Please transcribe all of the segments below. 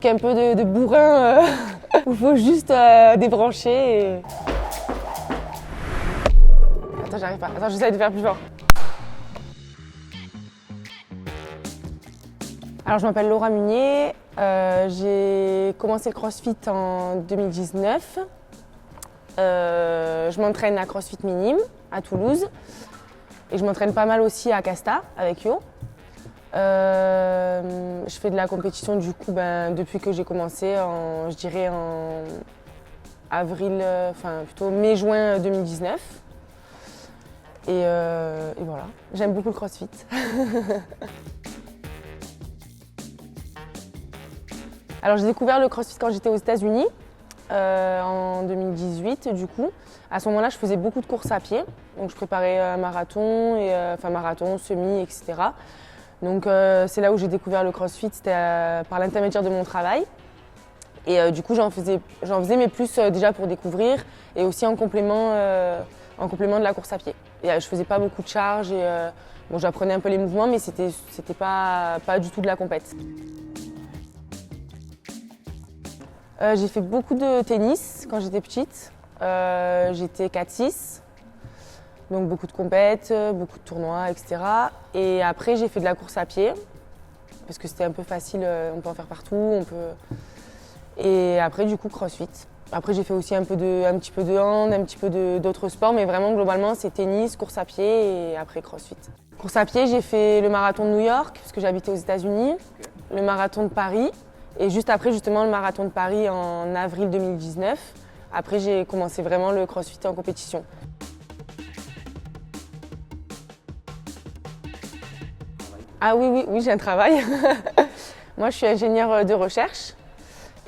Un peu de bourrin où il faut juste débrancher. Et... Attends, j'arrive pas. Attends, j'essaie de faire plus fort. Alors, je m'appelle Laura Munier. J'ai commencé le CrossFit en 2019. Je m'entraîne à CrossFit Minime à Toulouse. Et je m'entraîne pas mal aussi à Casta avec Yo. Je fais de la compétition du coup depuis que j'ai commencé, je dirais en avril, plutôt mai-juin 2019. Et voilà, j'aime beaucoup le CrossFit. Alors j'ai découvert le CrossFit quand j'étais aux États-Unis, en 2018 du coup. À ce moment-là, je faisais beaucoup de courses à pied, donc je préparais un marathon, marathon, semi, etc. Donc c'est là où j'ai découvert le CrossFit, c'était par l'intermédiaire de mon travail. Et du coup j'en faisais mais plus déjà pour découvrir et aussi en complément de la course à pied. Et je faisais pas beaucoup de charges et j'apprenais un peu les mouvements mais c'était pas du tout de la compète. J'ai fait beaucoup de tennis quand j'étais petite. J'étais 4-6. Donc beaucoup de compètes, beaucoup de tournois, etc. Et après, j'ai fait de la course à pied, parce que c'était un peu facile, on peut en faire partout. Et après, du coup, CrossFit. Après, j'ai fait aussi un petit peu de hand, un petit peu d'autres sports, mais vraiment, globalement, c'est tennis, course à pied et après CrossFit. Course à pied, j'ai fait le marathon de New York, parce que j'habitais aux États-Unis, le marathon de Paris, et juste après, justement, le marathon de Paris en avril 2019. Après, j'ai commencé vraiment le CrossFit en compétition. Ah oui, j'ai un travail. Moi, je suis ingénieure de recherche.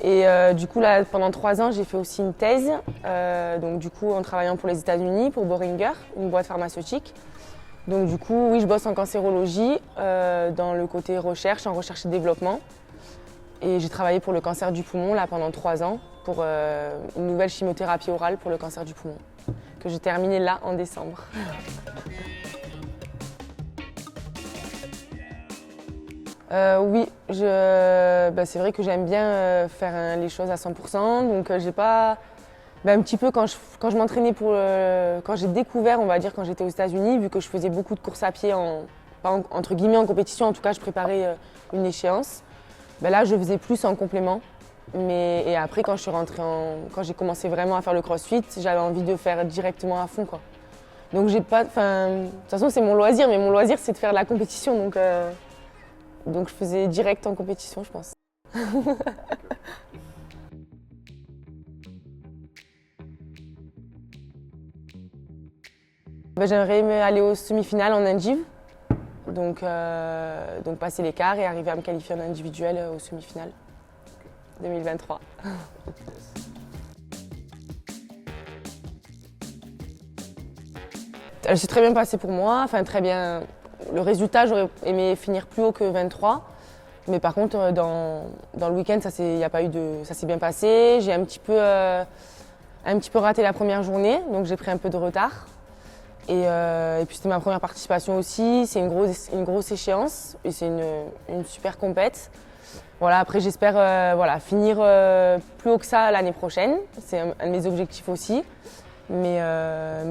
Et du coup, là, pendant 3 ans, j'ai fait aussi une thèse. Donc du coup, en travaillant pour les États-Unis, pour Boehringer, une boîte pharmaceutique. Donc du coup, oui, je bosse en cancérologie, dans le côté recherche, en recherche et développement. Et j'ai travaillé pour le cancer du poumon, là, pendant 3 ans, pour une nouvelle chimiothérapie orale pour le cancer du poumon, que j'ai terminée là, en décembre. Oui, c'est vrai que j'aime bien faire les choses à 100%, donc j'ai pas... un petit peu quand je m'entraînais quand j'ai découvert, on va dire, quand j'étais aux États-Unis, vu que je faisais beaucoup de courses à pied, entre guillemets en compétition, en tout cas je préparais une échéance, là je faisais plus en complément. Et après quand quand j'ai commencé vraiment à faire le CrossFit, j'avais envie de faire directement à fond, quoi. Donc j'ai pas... de toute façon c'est mon loisir, mais mon loisir c'est de faire de la compétition, donc je faisais direct en compétition, je pense. J'aimerais aller aux semi-finales en indiv, donc passer l'écart et arriver à me qualifier en individuel aux semi-finales 2023. Elle s'est très bien passée pour moi, très bien. Le résultat, j'aurais aimé finir plus haut que 23. Mais par contre, dans le week-end, ça s'est bien passé. J'ai un petit peu raté la première journée, donc j'ai pris un peu de retard. Et puis c'était ma première participation aussi. C'est une grosse échéance et c'est une super compète. Voilà, après j'espère finir plus haut que ça l'année prochaine. C'est un de mes objectifs aussi. Mais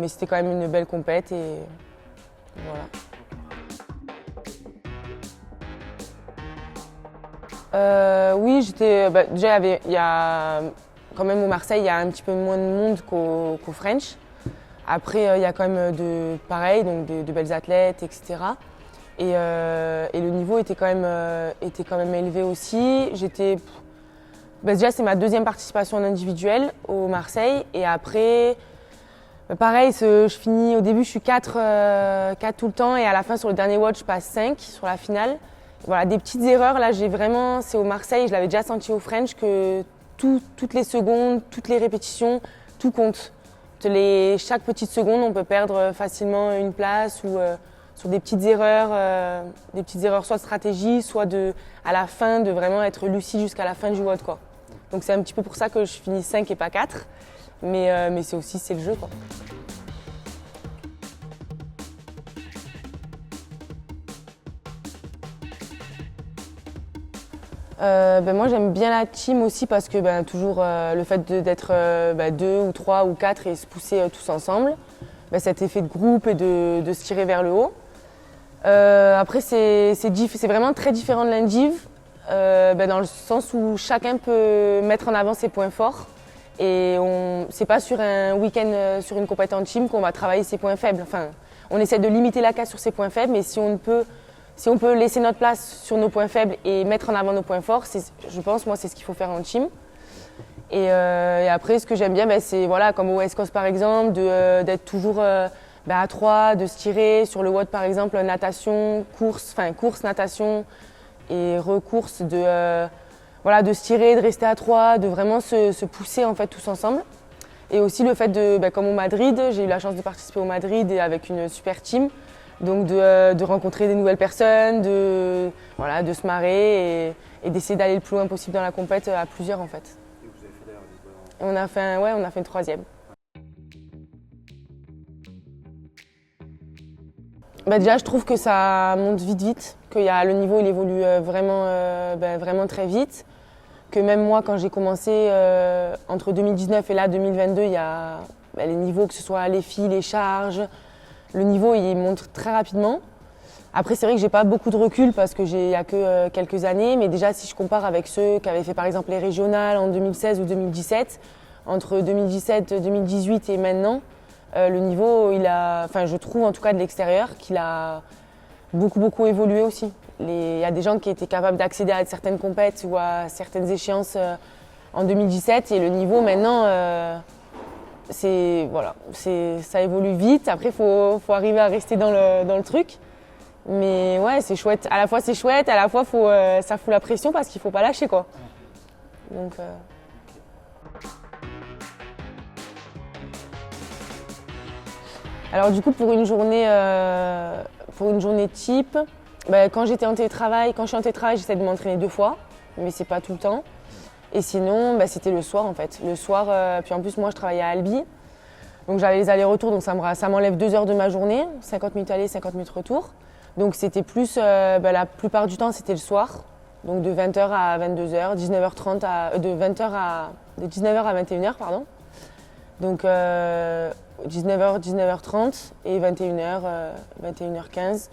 c'était quand même une belle compète et voilà. Oui, déjà il y a quand même au Marseille, il y a un petit peu moins de monde qu'au French. Après, il y a quand même de belles athlètes, etc. Et le niveau était quand même élevé aussi. Déjà, c'est ma deuxième participation en individuel au Marseille. Et après, pareil, au début, je suis 4 tout le temps. Et à la fin, sur le dernier watch, je passe 5 sur la finale. Voilà, des petites erreurs. Là, c'est au Marseille, je l'avais déjà senti au French, que toutes les secondes, toutes les répétitions, tout compte. Chaque petite seconde, on peut perdre facilement une place ou sur des petites erreurs soit de stratégie, soit à la fin, de vraiment être lucide jusqu'à la fin du WOD, quoi. Donc c'est un petit peu pour ça que je finis 5 et pas 4, mais c'est le jeu, quoi. Moi j'aime bien la team aussi parce que toujours le fait d'être deux ou trois ou quatre et se pousser tous ensemble, cet effet de groupe et de se tirer vers le haut. Après c'est vraiment très différent de l'indiv dans le sens où chacun peut mettre en avant ses points forts et c'est pas sur un week-end sur une compétition team qu'on va travailler ses points faibles. Enfin, on essaie de limiter la casse sur ses points faibles, mais si on peut laisser notre place sur nos points faibles et mettre en avant nos points forts, je pense, moi, c'est ce qu'il faut faire en team. Et après, ce que j'aime bien, c'est comme au West Coast par exemple, d'être toujours à trois, de se tirer sur le WOD par exemple, natation, course, natation et recourse, de se tirer, de rester à trois, de vraiment se pousser en fait tous ensemble. Et aussi le fait comme au Madrid, j'ai eu la chance de participer au Madrid et avec une super team. Donc de rencontrer des nouvelles personnes, de se marrer et d'essayer d'aller le plus loin possible dans la compète à plusieurs en fait. Et vous avez fait d'ailleurs On a fait une troisième. Déjà je trouve que ça monte vite, que le niveau il évolue vraiment très vite. Que même moi quand j'ai commencé entre 2019 et là 2022, il y a les niveaux, que ce soit les filles, les charges, le niveau il monte très rapidement. Après c'est vrai que j'ai pas beaucoup de recul parce que il y a que quelques années, mais déjà si je compare avec ceux qui avaient fait par exemple les régionales en 2016 ou 2017, entre 2017, 2018 et maintenant, le niveau je trouve en tout cas de l'extérieur qu'il a beaucoup évolué aussi. Il y a des gens qui étaient capables d'accéder à certaines compètes ou à certaines échéances en 2017 et le niveau maintenant ça évolue vite. Après il faut arriver à rester dans le truc. Mais ouais, c'est chouette. À la fois c'est chouette, à la fois ça fout la pression parce qu'il faut pas lâcher quoi. Donc Alors du coup pour une journée type, quand je suis en télétravail, j'essaie de m'entraîner 2 fois, mais c'est pas tout le temps. Et sinon, c'était le soir en fait. Le soir, puis en plus moi je travaillais à Albi, donc j'avais les allers-retours, donc ça m'enlève 2 heures de ma journée, 50 minutes aller, 50 minutes retour. Donc c'était plus, la plupart du temps c'était le soir, donc de 20h à 22h, 19h30 de 19h à 21h pardon. Donc 19h, 19h30 et 21h, 21h15.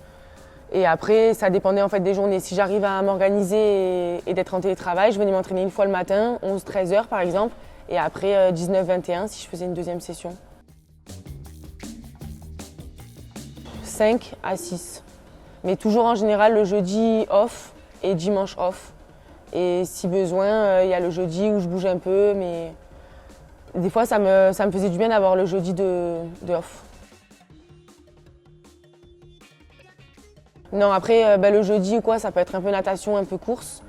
Et après, ça dépendait en fait des journées. Si j'arrive à m'organiser et d'être en télétravail, je venais m'entraîner une fois le matin, 11-13 heures par exemple, et après 19-21 si je faisais une deuxième session. 5 à 6. Mais toujours en général le jeudi off et dimanche off. Et si besoin, il y a le jeudi où je bouge un peu, mais des fois ça me faisait du bien d'avoir le jeudi de off. Non, après, le jeudi ou quoi, ça peut être un peu natation, un peu course.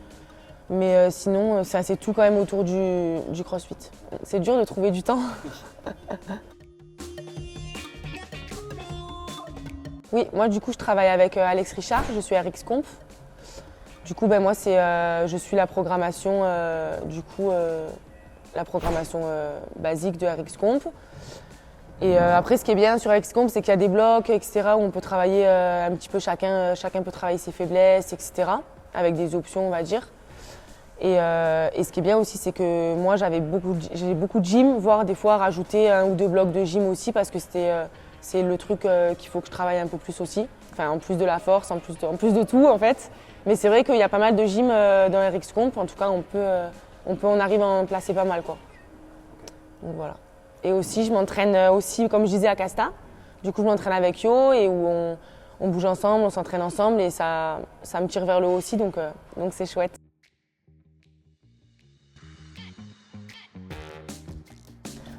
Mais sinon, c'est tout quand même autour du crossfit. C'est dur de trouver du temps. Oui, moi du coup, je travaille avec Alex Richard, je suis RX Comp. Du coup, moi, je suis la programmation, basique de RX Comp. Et après, ce qui est bien sur RxComp, c'est qu'il y a des blocs, etc., où on peut travailler un petit peu chacun peut travailler ses faiblesses, etc., avec des options, on va dire. Et ce qui est bien aussi, c'est que moi, j'ai beaucoup de gym, voire des fois rajouter 1 ou 2 blocs de gym aussi, parce que c'est le truc qu'il faut que je travaille un peu plus aussi. Enfin, en plus de la force, en plus de tout, en fait. Mais c'est vrai qu'il y a pas mal de gym dans RxComp. En tout cas, on arrive à en placer pas mal, quoi. Donc voilà. Et aussi, je m'entraîne aussi, comme je disais, à Casta. Du coup, je m'entraîne avec Yo et où on bouge ensemble, on s'entraîne ensemble et ça me tire vers le haut aussi, donc c'est chouette.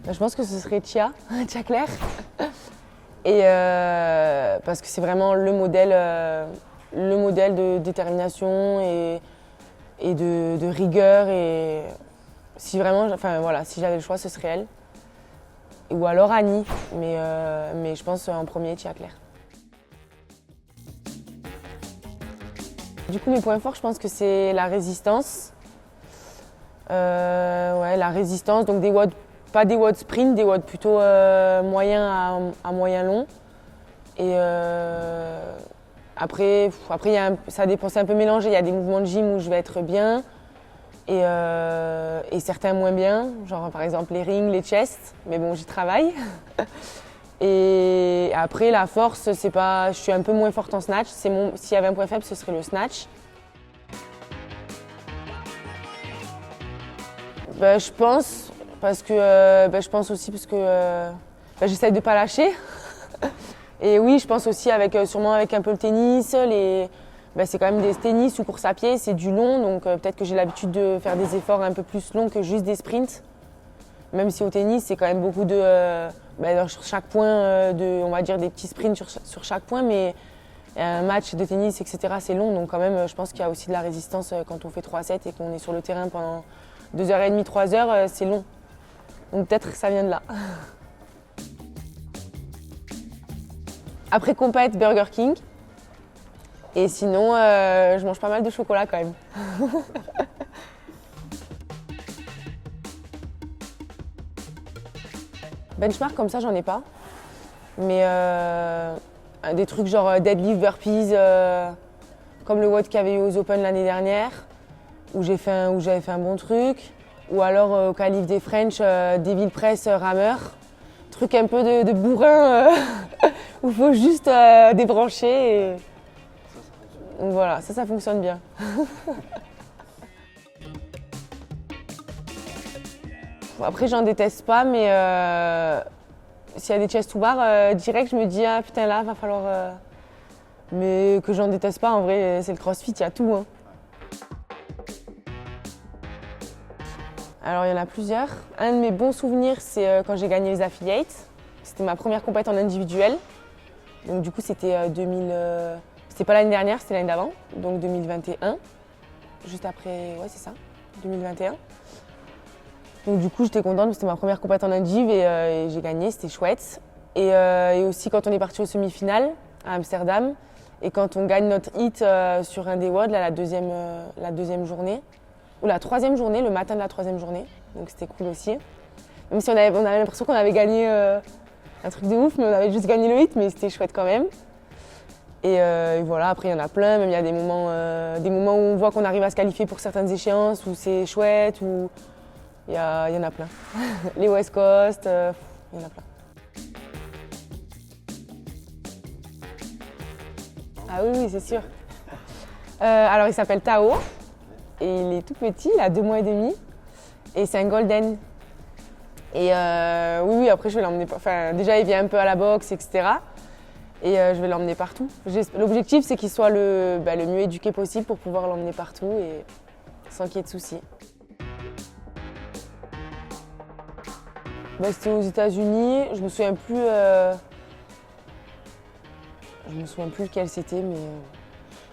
Je pense que ce serait Tia Claire. Et parce que c'est vraiment le modèle de détermination et de rigueur. Et si j'avais le choix, ce serait elle. Ou alors Annie, mais je pense en premier Tia Claire. Du coup, mes points forts, je pense que c'est la résistance. La résistance, donc des WOD, pas des WOD sprint, des WOD plutôt moyen à moyen long. Et après ça dépend, c'est un peu mélangé. Il y a des mouvements de gym où je vais être bien, et certains moins bien, genre par exemple les rings, les chests, mais bon, j'y travaille. Et après, la force, c'est pas, je suis un peu moins forte en snatch. S'il y avait un point faible, ce serait le snatch. Je pense, parce que je pense aussi parce que j'essaie de ne pas lâcher. Et oui, je pense aussi sûrement avec un peu le tennis. C'est quand même des tennis ou course à pied, c'est du long, donc peut-être que j'ai l'habitude de faire des efforts un peu plus longs que juste des sprints. Même si au tennis, c'est quand même beaucoup sur chaque point, on va dire des petits sprints sur chaque point, mais un match de tennis, etc., c'est long, donc quand même, je pense qu'il y a aussi de la résistance quand on fait 3-7 et qu'on est sur le terrain pendant 2h30, 3h, c'est long. Donc peut-être que ça vient de là. Après compète, Burger King. Et sinon, je mange pas mal de chocolat quand même. Benchmark comme ça, j'en ai pas. Mais des trucs genre deadlift, burpees, comme le WOD qu'il y avait eu aux Open l'année dernière, où j'avais fait un bon truc. Ou alors au calife des French, Devil Press, rameur. Truc un peu de bourrin où il faut juste débrancher. Donc voilà, ça fonctionne bien. Après, j'en déteste pas, mais s'il y a des chest to bar, direct, je me dis, ah putain, là, va falloir. Mais que j'en déteste pas, en vrai, c'est le crossfit, il y a tout. Hein. Alors, il y en a plusieurs. Un de mes bons souvenirs, c'est quand j'ai gagné les affiliates. C'était ma première compétition en individuel. Donc, du coup, c'était C'était pas l'année dernière, c'était l'année d'avant, donc 2021. Juste après, ouais, c'est ça, 2021. Donc du coup, j'étais contente, c'était ma première compétition en indiv et j'ai gagné, c'était chouette. Et aussi quand on est parti aux semi-finales à Amsterdam et quand on gagne notre hit sur un des WOD, là, la deuxième journée, ou la troisième journée, le matin de la troisième journée, donc c'était cool aussi. Même si on avait l'impression qu'on avait gagné un truc de ouf, mais on avait juste gagné le hit, mais c'était chouette quand même. Et voilà, après il y en a plein, même il y a des moments où on voit qu'on arrive à se qualifier pour certaines échéances, où c'est chouette, où il y en a plein. Les West Coast, il y en a plein. Ah oui, c'est sûr. Alors il s'appelle Tao, et il est tout petit, il a 2 mois et demi, et c'est un golden. Et oui, après je vais l'emmener, déjà il vient un peu à la boxe, etc. Et je vais l'emmener partout. L'objectif, c'est qu'il soit le mieux éduqué possible pour pouvoir l'emmener partout et sans qu'il y ait de soucis. C'était aux États-Unis. Je me souviens plus lequel c'était, mais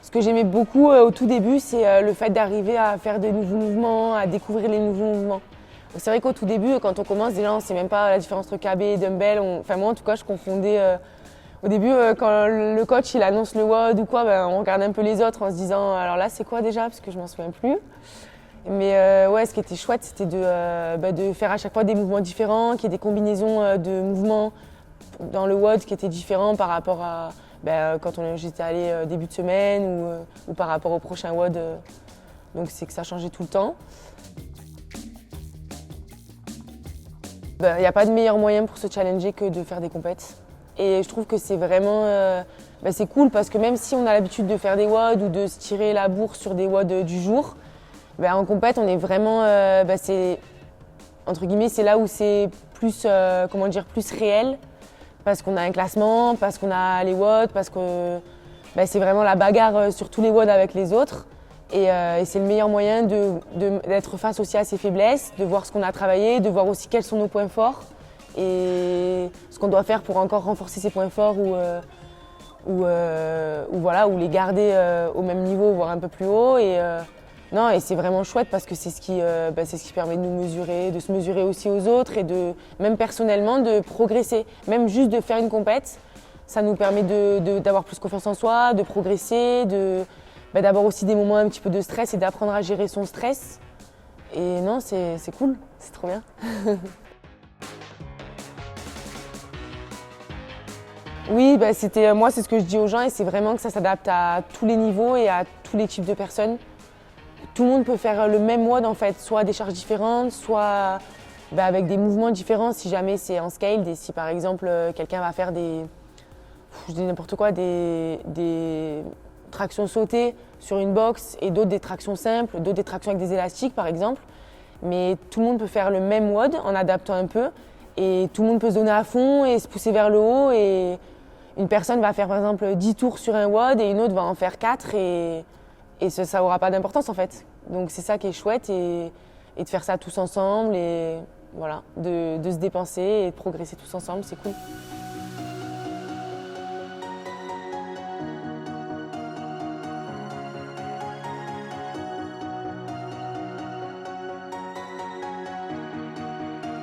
ce que j'aimais beaucoup au tout début, c'est le fait d'arriver à faire des nouveaux mouvements, à découvrir les nouveaux mouvements. C'est vrai qu'au tout début, quand on commence, déjà, on ne sait même pas la différence entre KB et dumbbell. Moi, en tout cas, je confondais. Au début, quand le coach il annonce le WOD ou quoi, on regarde un peu les autres en se disant alors là c'est quoi déjà parce que je m'en souviens plus. Mais ouais, ce qui était chouette, c'était de faire à chaque fois des mouvements différents, qu'il y ait des combinaisons de mouvements dans le WOD qui étaient différents par rapport à quand j'étais allée début de semaine ou par rapport au prochain WOD. Donc c'est que ça changeait tout le temps. Il n'y a pas de meilleur moyen pour se challenger que de faire des compètes. Et je trouve que c'est vraiment c'est cool parce que même si on a l'habitude de faire des WOD ou de se tirer la bourre sur des WOD du jour, en compète on est vraiment, entre guillemets, c'est là où c'est plus, plus réel parce qu'on a un classement, parce qu'on a les WOD, parce que c'est vraiment la bagarre sur tous les WOD avec les autres. Et c'est le meilleur moyen d'être face aussi à ses faiblesses, de voir ce qu'on a travaillé, de voir aussi quels sont nos points forts. Et ce qu'on doit faire pour encore renforcer ces points forts ou les garder au même niveau, voire un peu plus haut. Et c'est vraiment chouette parce que c'est ce qui permet de nous mesurer, de se mesurer aussi aux autres et même personnellement de progresser. Même juste de faire une compète, ça nous permet d'avoir plus confiance en soi, de progresser, d'avoir aussi des moments un petit peu de stress et d'apprendre à gérer son stress. Et non, c'est cool, c'est trop bien. Oui, moi c'est ce que je dis aux gens et c'est vraiment que ça s'adapte à tous les niveaux et à tous les types de personnes. tout le monde peut faire le même WOD en fait, soit des charges différentes, soit avec des mouvements différents si jamais c'est en scale. Si par exemple quelqu'un va faire je dis n'importe quoi, des tractions sautées sur une box et d'autres des tractions simples, d'autres des tractions avec des élastiques par exemple. Mais tout le monde peut faire le même WOD en adaptant un peu et tout le monde peut se donner à fond et se pousser vers le haut. Et une personne va faire par exemple 10 tours sur un WOD et une autre va en faire 4 et ça n'aura pas d'importance en fait. Donc c'est ça qui est chouette et de faire ça tous ensemble et voilà, de se dépenser et de progresser tous ensemble, c'est cool.